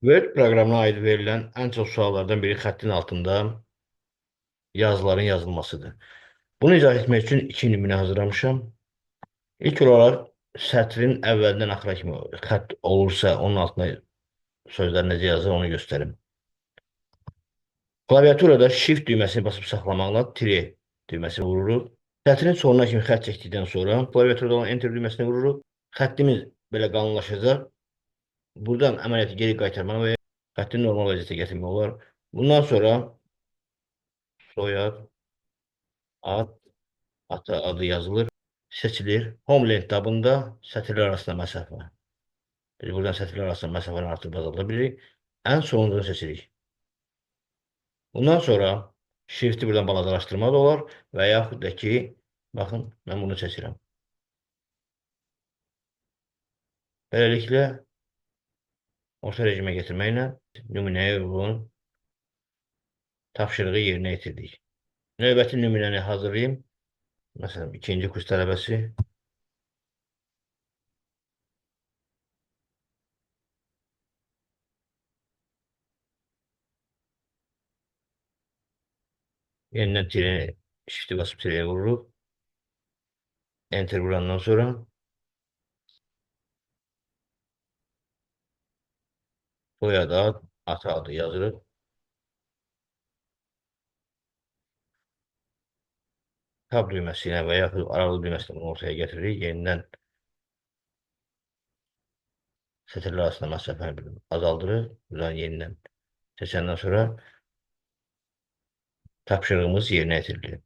Word proqramına aid verilən ən çox suallardan biri xəttin altında yazıların yazılmasıdır. Bunu izah etmək üçün iki nümunə hazırlamışam. İlk olaraq sətrin əvvəldən axıra kimi xətt olursa, onun altına sözlər necə yazılır onu göstərim. Klaviaturada Shift düyməsini basıb saxlamaqla tire düyməsini vururuq. Sətrin sonuna kimi xətt çəkdikdən sonra klaviaturada olan Enter düyməsini vururuq. Xəttimiz belə qalınlaşacaq. Buradan əməliyyatı geri qaytarmaq və xəttin normal vəziyyətə gətirmək olar. Bundan sonra soyad, ad, ata adı yazılır, seçilir. Homeland tabında sətirlər arasında məsafə. Biz buradan sətirlər arasında məsafəni artırıb azalda bilirik. Ən sonuncunu seçirik. Bundan sonra Shift-i buradan balacalaşdırmaq da olar və yaxud da ki, baxın, mən bunu seçirəm. Beləliklə, orta rejimə getirməklə nümunəyə uyğun tapşırığı yerinə yetirdik. Növbəti nümunəni hazırlayayım. Məsələn, ikinci kurs tələbəsi. Yenidən Shift-i basıb tirəyə vururuq. Enter vurandan sonra soyad ad, ata adı yazırıq. Tab düyməsi ilə və yaxud aralı düyməsi ilə ortaya getiririk. Yenidən sətirlər arasında məsafəni azaldırır. Buradan yenidən seçəndən sonra tapşırığımız yerinə yetirilir.